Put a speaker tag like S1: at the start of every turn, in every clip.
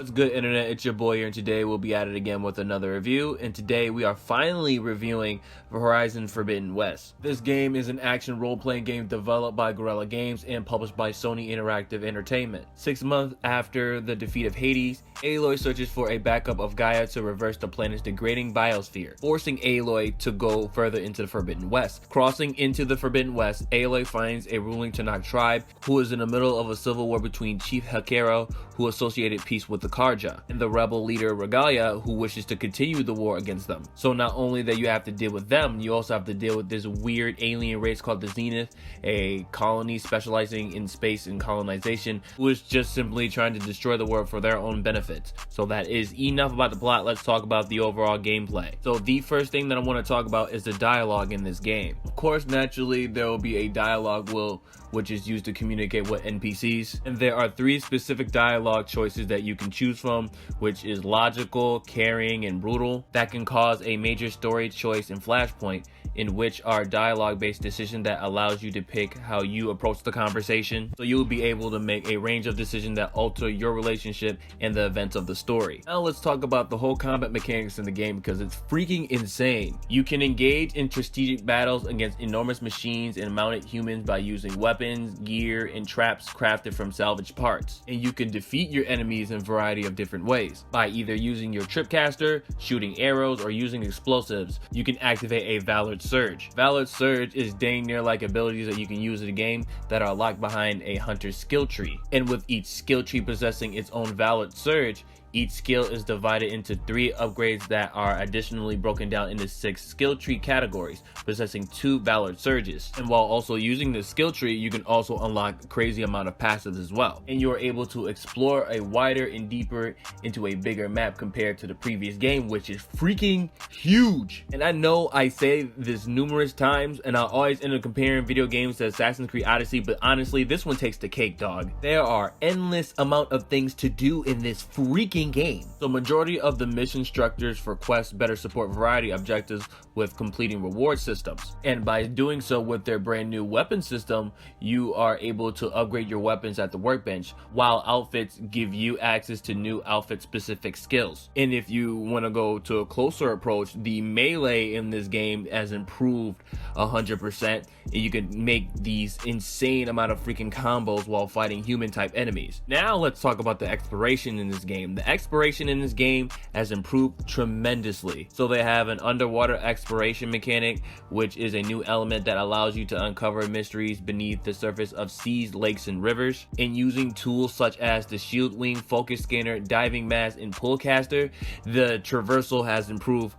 S1: What's good, internet? It's your boy here, and today we'll be at it again with another review. And today we are finally reviewing Horizon Forbidden West. This game is an action role-playing game developed by Guerrilla Games and published by Sony Interactive Entertainment. 6 months after the defeat of Hades, Aloy searches for a backup of Gaia to reverse the planet's degrading biosphere, forcing Aloy to go further into the Forbidden West. Crossing into the Forbidden West, Aloy finds a ruling Tenakth tribe who is in the middle of a civil war between Chief Hekarro, who associated peace with the Carja, and the rebel leader Regalia, who wishes to continue the war against them. So not only that you have to deal with them, you also have to deal with this weird alien race called the Zenith, a colony specializing in space and colonization, who is just simply trying to destroy the world for their own benefits. So that is enough about the plot. Let's talk about the overall gameplay. So the first thing that I want to talk about is the dialogue in this game. Of course, naturally, there will be a dialogue wheel which is used to communicate with NPCs, and there are 3 specific dialogue choices that you can choose from, which is logical, caring, and brutal, that can cause a major story choice in Flashpoint, in which are dialogue-based decisions that allows you to pick how you approach the conversation. So you'll be able to make a range of decisions that alter your relationship and the events of the story. Now let's talk about the whole combat mechanics in the game, because it's freaking insane. You can engage in strategic battles against enormous machines and mounted humans by using weapons, gear, and traps crafted from salvaged parts. And you can defeat your enemies in a variety of different ways, by either using your tripcaster, shooting arrows, or using explosives. You can activate a Valor's Surge. Valor's Surge is dang near like abilities that you can use in the game that are locked behind a hunter's skill tree. And with each skill tree possessing its own Valor's Surge, each skill is divided into 3 upgrades that are additionally broken down into 6 skill tree categories, possessing 2 Valor's Surges. And while also using the skill tree, you can also unlock a crazy amount of passives as well. And you are able to explore a wider and deeper into a bigger map compared to the previous game, which is freaking huge. And I know I say this numerous times, and I'll always end up comparing video games to Assassin's Creed Odyssey, but honestly, this one takes the cake, dog. There are endless amount of things to do in this freaking game. So majority of the mission structures for quests better support variety objectives with completing reward systems, and by doing so with their brand new weapon system, you are able to upgrade your weapons at the workbench, while outfits give you access to new outfit specific skills. And if you want to go to a closer approach, the melee in this game has improved 100%, and you can make these insane amount of freaking combos while fighting human type enemies. Now let's talk about the exploration in this game. The exploration in this game has improved tremendously. So they have an underwater exploration mechanic, which is a new element that allows you to uncover mysteries beneath the surface of seas, lakes, and rivers. And using tools such as the shield wing, focus scanner, diving mask, and pullcaster, the traversal has improved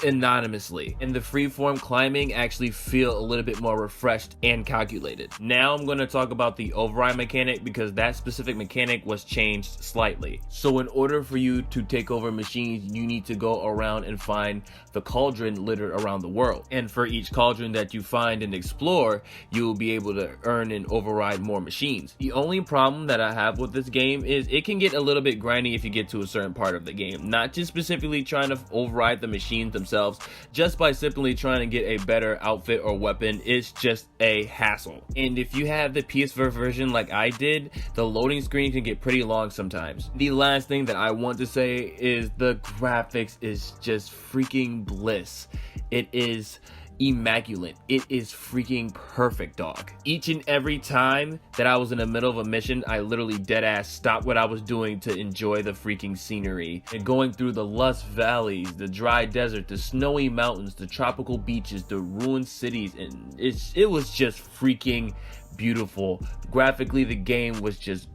S1: anonymously, and the freeform climbing actually feel a little bit more refreshed and calculated. Now I'm going to talk about the override mechanic, because that specific mechanic was changed slightly. So in order for you to take over machines, you need to go around and find the cauldron littered around the world, and for each cauldron that you find and explore, you will be able to earn and override more machines. The only problem that I have with this game is it can get a little bit grindy if you get to a certain part of the game, not just specifically trying to override the machines themselves, just by simply trying to get a better outfit or weapon. It's just a hassle. And if you have the PS4 version like I did, the loading screen can get pretty long sometimes. The last thing that I want to say is the graphics is just freaking bliss. It is immaculate. It is freaking perfect, dog. Each and every time that I was in the middle of a mission, I literally dead ass stopped what I was doing to enjoy the freaking scenery, and going through the lush valleys, the dry desert, the snowy mountains, the tropical beaches, the ruined cities, and it was just freaking beautiful. Graphically, the game was just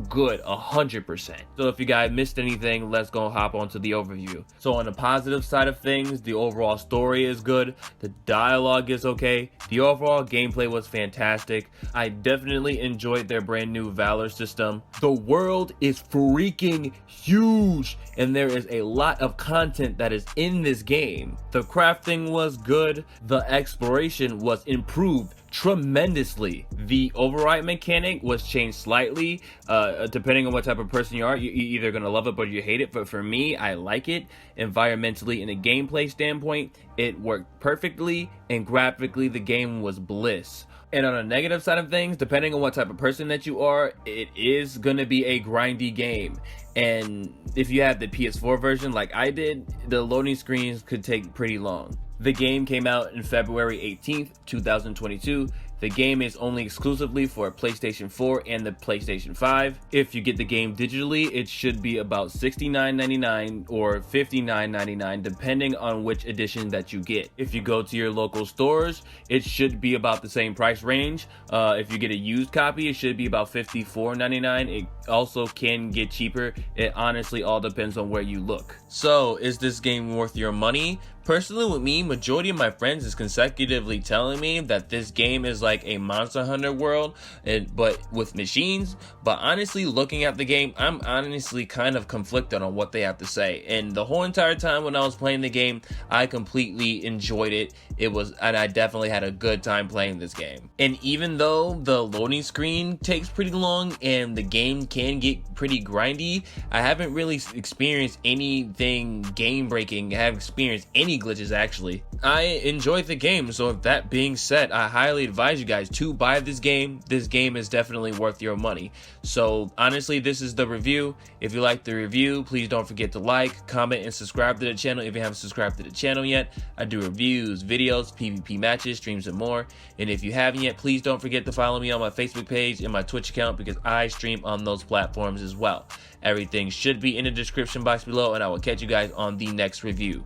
S1: good 100%. So if you guys missed anything, let's go hop onto the overview. So on the positive side of things, the overall story is good, the dialogue is okay, the overall gameplay was fantastic. I definitely enjoyed their brand new Valor system. The world is freaking huge, and there is a lot of content that is in this game. The crafting was good, the exploration was improved tremendously. The override mechanic was changed slightly, depending on what type of person you are. You're either gonna love it or you hate it, but for me, I like it. Environmentally and a gameplay standpoint, it worked perfectly, and graphically the game was bliss. And on a negative side of things, depending on what type of person that you are, it is gonna be a grindy game. And if you have the PS4 version like I did, the loading screens could take pretty long. The game came out in February 18th, 2022. The game is only exclusively for PlayStation 4 and the PlayStation 5. If you get the game digitally, it should be about $69.99 or $59.99 depending on which edition that you get. If you go to your local stores, it should be about the same price range. If you get a used copy, it should be about $54.99. It also can get cheaper. It honestly all depends on where you look. So, is this game worth your money? Personally, with me, majority of my friends is consecutively telling me that this game is like a Monster Hunter world, but with machines. But honestly, looking at the game, I'm honestly kind of conflicted on what they have to say. And the whole entire time when I was playing the game, I completely enjoyed it. And I definitely had a good time playing this game. And even though the loading screen takes pretty long and the game can get pretty grindy, I haven't really experienced anything game breaking. I haven't experienced any glitches actually. I enjoyed the game, so with that being said, I highly advise you guys to buy this game. This game is definitely worth your money. So honestly, this is the review. If you like the review, please don't forget to like, comment, and subscribe to the channel if you haven't subscribed to the channel yet. I do reviews, videos, PvP matches, streams, and more. And if you haven't yet, please don't forget to follow me on my Facebook page and my Twitch account because I stream on those platforms as well. Everything should be in the description box below, and I will catch you guys on the next review.